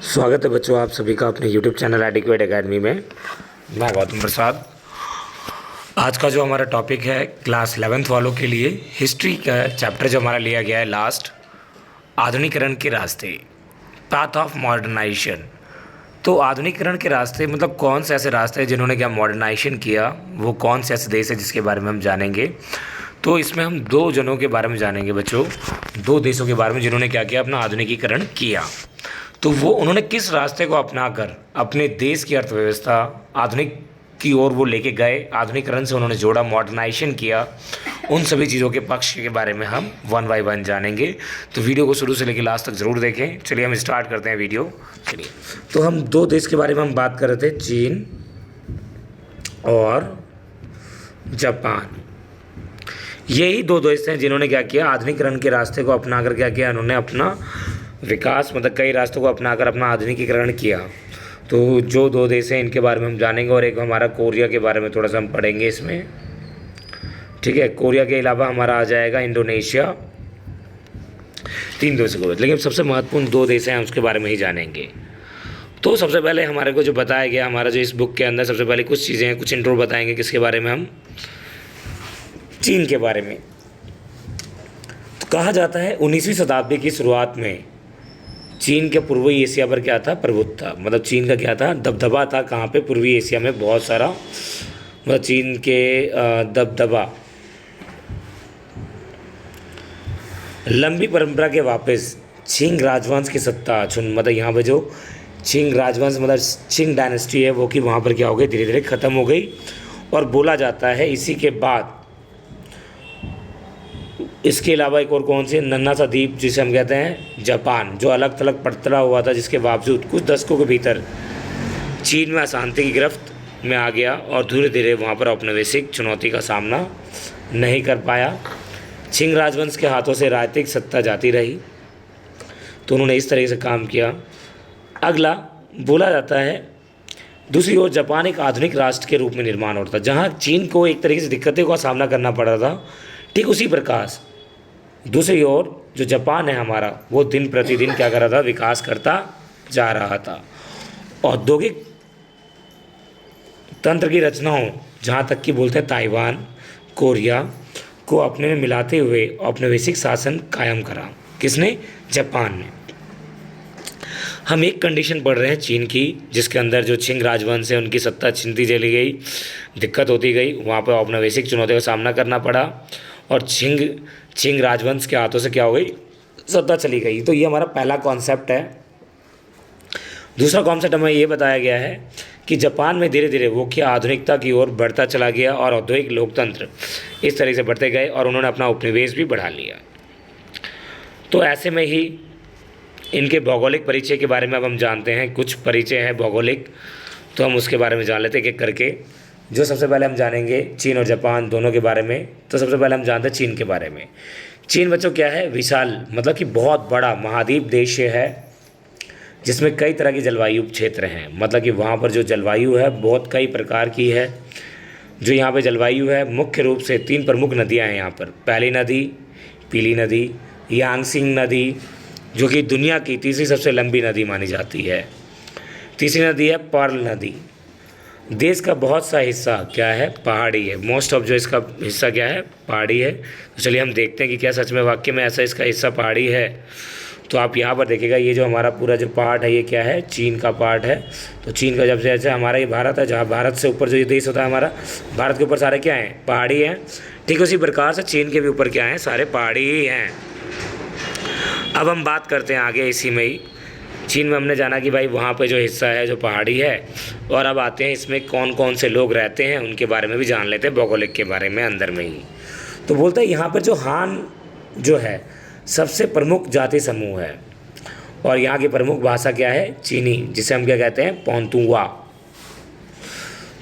स्वागत है बच्चों आप सभी का अपने YouTube चैनल एडिक्वेट एकेडमी में। मैं गौतम प्रसाद। आज का जो हमारा टॉपिक है क्लास 11th वालों के लिए हिस्ट्री का चैप्टर जो हमारा लिया गया है लास्ट, आधुनिकीकरण के रास्ते, पाथ ऑफ मॉडर्नाइजेशन। तो आधुनिकीकरण के रास्ते मतलब कौन से ऐसे रास्ते हैं जिन्होंने क्या मॉडर्नाइजेशन किया, वो कौन से ऐसे देश है जिसके बारे में हम जानेंगे। तो इसमें हम दो जनों के बारे में जानेंगे बच्चों, दो देशों के बारे में जिन्होंने क्या किया, अपना आधुनिकीकरण किया। तो वो उन्होंने किस रास्ते को अपनाकर अपने देश की अर्थव्यवस्था आधुनिक की ओर वो लेके गए, आधुनिकीकरण से उन्होंने जोड़ा, मॉडर्नाइजेशन किया। उन सभी चीज़ों के पक्ष के बारे में हम वन बाय वन जानेंगे। तो वीडियो को शुरू से लेकर लास्ट तक ज़रूर देखें। चलिए हम स्टार्ट करते हैं वीडियो। चलिए, तो हम दो देश के बारे में हम बात कर रहे थे, चीन और जापान। यही दो देश हैं जिन्होंने क्या किया, आधुनिकीकरण के रास्ते को अपनाकर क्या किया, उन्होंने अपना विकास मतलब कई रास्तों को अपनाकर अपना आधुनिकीकरण किया। तो जो दो देश हैं इनके बारे में हम जानेंगे, और एक हमारा कोरिया के बारे में थोड़ा सा हम पढ़ेंगे इसमें, ठीक है। कोरिया के अलावा हमारा आ जाएगा इंडोनेशिया। तीन देशों को, लेकिन सबसे महत्वपूर्ण दो देश हैं उसके बारे में ही जानेंगे। तो सबसे पहले हमारे को जो बताया गया, हमारा जो इस बुक के अंदर सबसे पहले कुछ चीज़ें हैं, कुछ इंट्रो बताएंगे किसके बारे में, हम चीन के बारे में। तो कहा जाता है 19वीं शताब्दी की शुरुआत में चीन के पूर्वी एशिया पर क्या था, प्रभुत्व था। मतलब चीन का क्या था, दबदबा था। कहाँ पे, पूर्वी एशिया में बहुत सारा, मतलब चीन के दबदबा, लंबी परंपरा के वापस छिंग राजवंश की सत्ता मतलब यहाँ पे जो छिंग राजवंश मतलब छिंग डायनेस्टी है वो कि वहाँ पर क्या हो गई, धीरे धीरे ख़त्म हो गई। और बोला जाता है इसी के बाद इसके अलावा एक और कौन सी, नन्हा सा द्वीप जिसे हम कहते हैं जापान, जो अलग थलग पड़ता हुआ था, जिसके बावजूद कुछ दशकों के भीतर चीन में अशांति की गिरफ्त में आ गया और धीरे धीरे वहाँ पर औपनिवेशिक चुनौती का सामना नहीं कर पाया। छिंग राजवंश के हाथों से राजनीतिक सत्ता जाती रही, तो उन्होंने इस तरह से काम किया। अगला बोला जाता है, दूसरी ओर जापान एक आधुनिक राष्ट्र के रूप में निर्माण होता था, जहाँ चीन को एक तरीके से दिक्कतों का सामना करना पड़ रहा था, ठीक उसी प्रकार दूसरी ओर जो जापान है हमारा, वो दिन प्रतिदिन क्या कर रहा था, विकास करता जा रहा था। औद्योगिक तंत्र की रचनाओं, जहाँ तक कि बोलते हैं ताइवान, कोरिया को अपने में मिलाते हुए औपनिवेशिक शासन कायम करा। किसने, जापान ने। हम एक कंडीशन पढ़ रहे हैं चीन की, जिसके अंदर जो छिंग राजवंश है उनकी सत्ता छीनती चली गई, दिक्कत होती गई, वहाँ पर औपनिवेशिक चुनौतियों का सामना करना पड़ा और छिंग राजवंश के हाथों से क्या हो गई, सत्ता चली गई। तो ये हमारा पहला कॉन्सेप्ट है। दूसरा कॉन्सेप्ट हमें ये बताया गया है कि जापान में धीरे धीरे वो क्या आधुनिकता की ओर बढ़ता चला गया और औद्योगिक लोकतंत्र इस तरह से बढ़ते गए और उन्होंने अपना उपनिवेश भी बढ़ा लिया। तो ऐसे में ही इनके भौगोलिक परिचय के बारे में अब हम जानते हैं। कुछ परिचय है भौगोलिक, तो हम उसके बारे में जान लेते हैं एक एक करके। जो सबसे पहले हम जानेंगे चीन और जापान दोनों के बारे में। तो सबसे पहले हम जानते हैं चीन के बारे में। चीन बच्चों क्या है, विशाल मतलब कि बहुत बड़ा महाद्वीप देश है, जिसमें कई तरह की जलवायु क्षेत्र हैं। मतलब कि वहाँ पर जो जलवायु है बहुत कई प्रकार की है। जो यहाँ पे जलवायु है, मुख्य रूप से तीन प्रमुख नदियाँ हैं यहाँ पर। पहली नदी पीली नदी, यांगसिंग नदी जो कि दुनिया की तीसरी सबसे लंबी नदी मानी जाती है। तीसरी नदी है पर्ल नदी। देश का बहुत सा हिस्सा क्या है, पहाड़ी है। मोस्ट ऑफ जो इसका हिस्सा क्या है, पहाड़ी है। तो चलिए हम देखते हैं कि क्या सच में वाकई में ऐसा इसका हिस्सा पहाड़ी है। तो आप यहाँ पर देखिएगा, ये जो हमारा पूरा जो पार्ट है ये क्या है, चीन का पार्ट है। तो चीन का जब जैसे हमारा ये भारत है, जहाँ भारत से ऊपर जो ये देश होता है हमारा, भारत के ऊपर सारे क्या हैं, पहाड़ी हैं। ठीक उसी प्रकार से चीन के भी ऊपर क्या हैं, सारे पहाड़ी ही हैं। अब हम बात करते हैं आगे इसी में ही। चीन में हमने जाना कि भाई वहाँ पे जो हिस्सा है जो पहाड़ी है, और अब आते हैं इसमें कौन कौन से लोग रहते हैं उनके बारे में भी जान लेते हैं, भौगोलिक के बारे में अंदर में ही। तो बोलते हैं यहाँ पर जो हान जो है सबसे प्रमुख जाति समूह है, और यहाँ की प्रमुख भाषा क्या है, चीनी, जिसे हम क्या कहते हैं, पौंतुआ।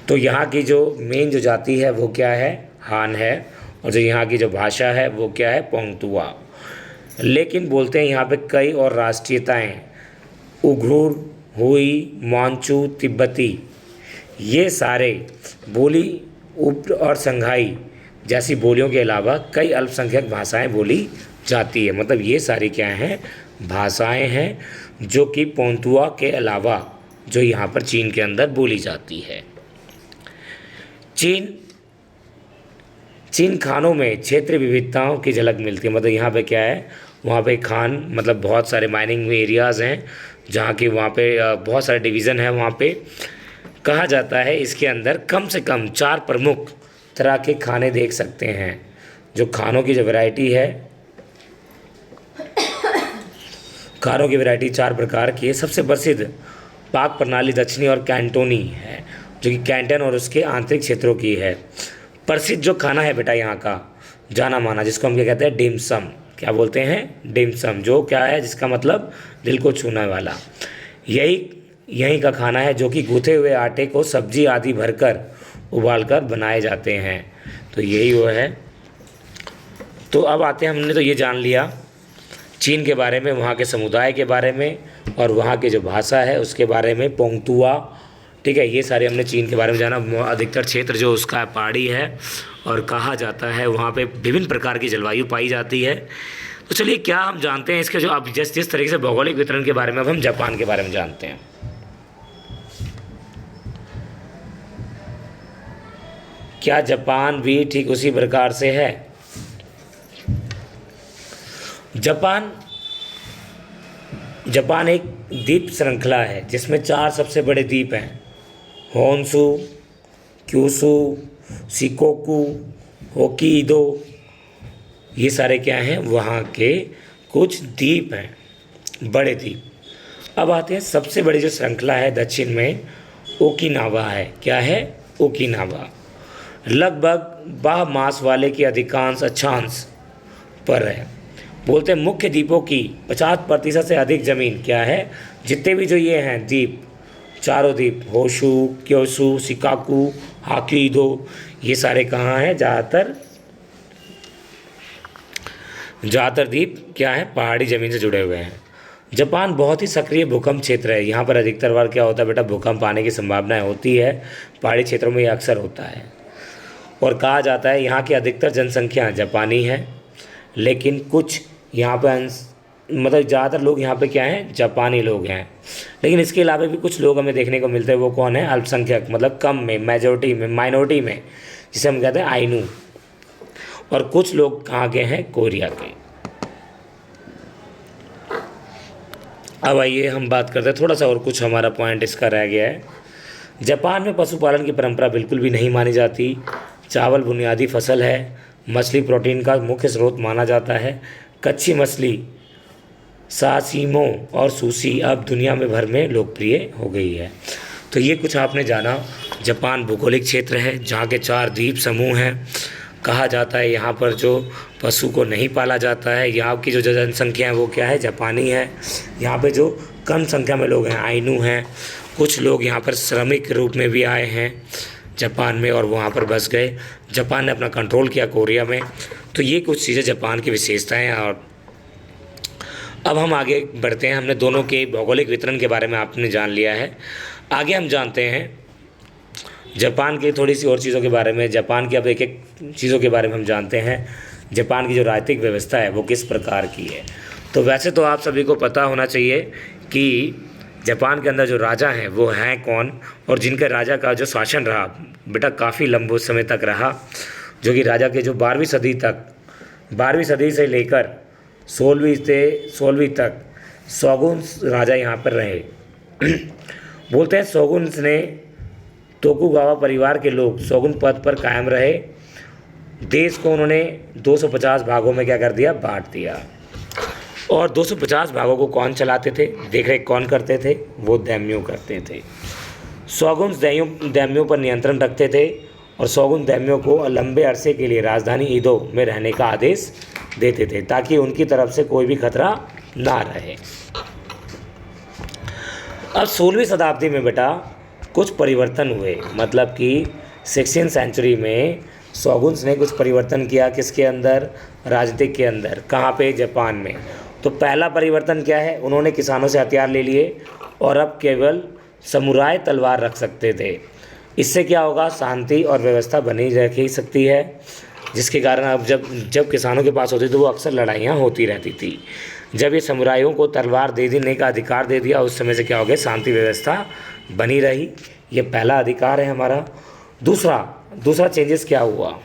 तो यहाँ की जो मेन जो जाति है वो क्या है, हान है, और जो यहाँ की जो भाषा है वो क्या है, पौंतुआ। लेकिन बोलते हैं यहाँ पे कई और राष्ट्रीयताएं, उइघुर, हुई, मांचू, तिब्बती, ये सारे बोली और संघाई जैसी बोलियों के अलावा कई अल्पसंख्यक भाषाएं बोली जाती है। मतलब ये सारी क्या हैं, भाषाएं हैं जो कि पोंतुआ के अलावा जो यहाँ पर चीन के अंदर बोली जाती है। चीन चीन खानों में क्षेत्रीय विविधताओं की झलक मिलती है। मतलब यहाँ पे क्या है, वहाँ पे खान मतलब बहुत सारे माइनिंग एरियाज़ हैं जहाँ की वहाँ पे बहुत सारे डिवीज़न है। वहाँ पे कहा जाता है इसके अंदर कम से कम 4 प्रमुख तरह के खाने देख सकते हैं। जो खानों की जो वैरायटी है, खानों की वैरायटी 4 प्रकार की है। सबसे प्रसिद्ध पाक प्रणाली दक्षिणी और कैंटोनी है, जो कि कैंटन और उसके आंतरिक क्षेत्रों की है। प्रसिद्ध जो खाना है बेटा यहाँ का जाना माना, जिसको हम क्या कहते हैं, डिमसम। क्या बोलते हैं, डिमसम, जो क्या है, जिसका मतलब दिल को छूने वाला। यही का खाना है, जो कि गूँथे हुए आटे को सब्जी आदि भरकर उबालकर बनाए जाते हैं। तो यही वो है। तो अब आते हैं, हमने तो ये जान लिया चीन के बारे में, वहाँ के समुदाय के बारे में और वहाँ की जो भाषा है उसके बारे में, पोंगतुआ, ठीक है। ये सारे हमने चीन के बारे में जाना। अधिकतर क्षेत्र जो उसका पहाड़ी है और कहा जाता है वहाँ पे विभिन्न प्रकार की जलवायु पाई जाती है। तो चलिए, क्या हम जानते हैं इसके जो अब जिस तरीके से भौगोलिक वितरण के बारे में, अब हम जापान के बारे में जानते हैं। क्या जापान भी ठीक उसी प्रकार से है? जापान एक द्वीप श्रृंखला है जिसमें 4 सबसे बड़े द्वीप हैं, होन्शु, क्यूशु, शिकोकु, होक्काइडो। ये सारे क्या हैं, वहाँ के कुछ द्वीप हैं, बड़े द्वीप। अब आते हैं सबसे बड़ी जो श्रृंखला है दक्षिण में, ओकिनावा है। क्या है, ओकिनावा। लगभग 12 मास वाले की अधिकांश अक्षांश पर है। बोलते हैं मुख्य द्वीपों की 50% से अधिक ज़मीन क्या है, जितने भी जो ये हैं द्वीप, चारों द्वीप, होशु, क्योशु, शिकाकू, होक्काइडो, ये सारे कहाँ हैं, ज़्यादातर द्वीप क्या है, पहाड़ी ज़मीन से जुड़े हुए हैं। जापान बहुत ही सक्रिय भूकंप क्षेत्र है। यहाँ पर अधिकतर बार क्या होता है बेटा, भूकंप आने की संभावनाएं होती है। पहाड़ी क्षेत्रों में ये अक्सर होता है। और कहा जाता है यहाँ की अधिकतर जनसंख्या जापानी है, लेकिन कुछ यहाँ पर मतलब ज़्यादातर लोग यहाँ पे क्या हैं, जापानी लोग हैं। लेकिन इसके अलावा भी कुछ लोग हमें देखने को मिलते हैं। वो कौन है, अल्पसंख्यक, मतलब कम में, मेजोरिटी में, माइनॉरिटी में, जिसे हम कहते हैं आइनू। और कुछ लोग कहाँ के हैं, कोरिया के। अब आइए हम बात करते हैं थोड़ा सा, और कुछ हमारा पॉइंट इसका रह गया है। जापान में पशुपालन की परंपरा बिल्कुल भी नहीं मानी जाती। चावल बुनियादी फसल है। मछली प्रोटीन का मुख्य स्रोत माना जाता है। कच्ची मछली, साशिमो और सुशी अब दुनिया में भर में लोकप्रिय हो गई है। तो ये कुछ आपने जाना। जापान भौगोलिक क्षेत्र है जहाँ के 4 द्वीप समूह हैं। कहा जाता है यहाँ पर जो पशु को नहीं पाला जाता है। यहाँ की जो जनसंख्या है वो क्या है, जापानी है। यहाँ पे जो कम संख्या में लोग हैं, आइनू हैं। कुछ लोग यहाँ पर श्रमिक के रूप में भी आए हैं जापान में और वहाँ पर बस गए। जापान ने अपना कंट्रोल किया कोरिया में। तो ये कुछ चीज़ें जापान की विशेषताएं हैं। और अब हम आगे बढ़ते हैं। हमने दोनों के भौगोलिक वितरण के बारे में आपने जान लिया है। आगे हम जानते हैं जापान की थोड़ी सी और चीज़ों के बारे में। जापान की अब एक एक चीज़ों के बारे में हम जानते हैं। जापान की जो राजनीतिक व्यवस्था है वो किस प्रकार की है। तो वैसे तो आप सभी को पता होना चाहिए कि जापान के अंदर जो राजा हैं वो हैं कौन, और जिनके राजा का जो शासन रहा बेटा काफ़ी लंबे समय तक रहा, जो कि राजा के जो 12वीं सदी से लेकर 16वीं तक शोगुन्स राजा यहाँ पर रहे। बोलते हैं शोगुन्स ने तोकुगावा परिवार के लोग शोगुन पद पर कायम रहे। देश को उन्होंने 250 भागों में क्या कर दिया, बांट दिया। और 250 भागों को कौन चलाते थे, देख रेख कौन करते थे, वो दैम्यो करते थे। शोगुन्स दैम्यो पर नियंत्रण रखते थे और शोगुन दैम्यो को लंबे अरसे के लिए राजधानी ईदो में रहने का आदेश देते थे ताकि उनकी तरफ से कोई भी खतरा ना रहे। अब 16वीं शताब्दी में बेटा कुछ परिवर्तन हुए, मतलब कि 16वीं सेंचुरी में शोगुन्स ने कुछ परिवर्तन किया। किसके अंदर, राजनीतिक के अंदर। कहाँ पे, जापान में। तो पहला परिवर्तन क्या है, उन्होंने किसानों से हथियार ले लिए और अब केवल समुराय तलवार रख सकते थे। इससे क्या होगा, शांति और व्यवस्था बनी रह ही सकती है, जिसके कारण अब जब किसानों के पास होती तो वो अक्सर लड़ाइयाँ होती रहती थी। जब ये समुराइयों को तलवार दे देने का अधिकार दे दिया, उस समय से क्या हो गया, शांति व्यवस्था बनी रही। ये पहला अधिकार है हमारा। दूसरा चेंजेस क्या हुआ,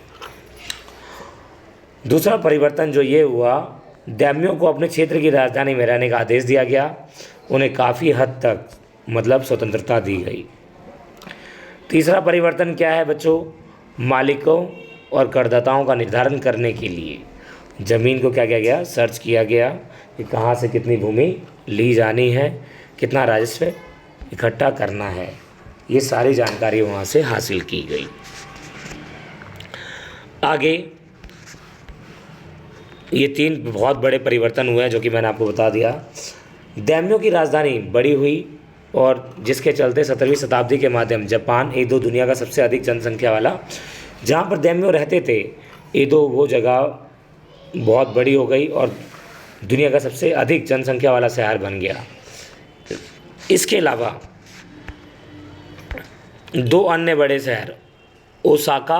दूसरा परिवर्तन जो ये हुआ, दैम्यों को अपने क्षेत्र की राजधानी में रहने का आदेश दिया गया। उन्हें काफ़ी हद तक मतलब स्वतंत्रता दी गई। तीसरा परिवर्तन क्या है बच्चों, मालिकों और करदाताओं का निर्धारण करने के लिए ज़मीन को क्या किया गया, सर्च किया गया कि कहाँ से कितनी भूमि ली जानी है, कितना राजस्व इकट्ठा करना है। ये सारी जानकारी वहाँ से हासिल की गई। आगे ये 3 बहुत बड़े परिवर्तन हुए हैं जो कि मैंने आपको बता दिया। दैम्यों की राजधानी बड़ी हुई और जिसके चलते 17वीं शताब्दी के माध्यम जापान एदो दुनिया का सबसे अधिक जनसंख्या वाला, जहाँ पर दैम्यो रहते थे, एदो वो जगह बहुत बड़ी हो गई और दुनिया का सबसे अधिक जनसंख्या वाला शहर बन गया। इसके अलावा 2 अन्य बड़े शहर ओसाका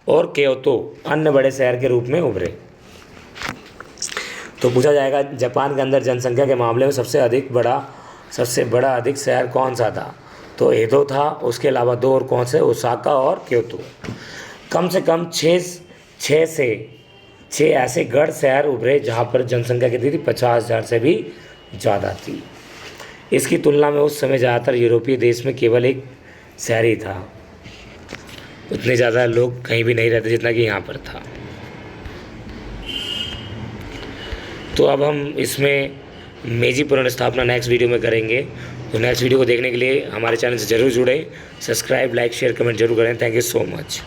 और क्योतो अन्य बड़े शहर के रूप में उभरे। तो पूछा जाएगा जापान के अंदर जनसंख्या के मामले में सबसे बड़ा अधिक शहर कौन सा था, तो एदो था। उसके अलावा 2 और कौन से, ओसाका और क्योतो। कम से कम 6 ऐसे गढ़ शहर उभरे जहाँ पर जनसंख्या कितनी थी, 50,000 से भी ज़्यादा थी। इसकी तुलना में उस समय ज़्यादातर यूरोपीय देश में केवल एक शहर ही था, उतने ज़्यादा लोग कहीं भी नहीं रहते जितना कि यहाँ पर था। तो अब हम इसमें मेजी पुनर्स्थापना नेक्स्ट वीडियो में करेंगे। तो नेक्स्ट वीडियो को देखने के लिए हमारे चैनल से ज़रूर जुड़ें, सब्सक्राइब, लाइक, शेयर, कमेंट जरूर करें। Thank you so much.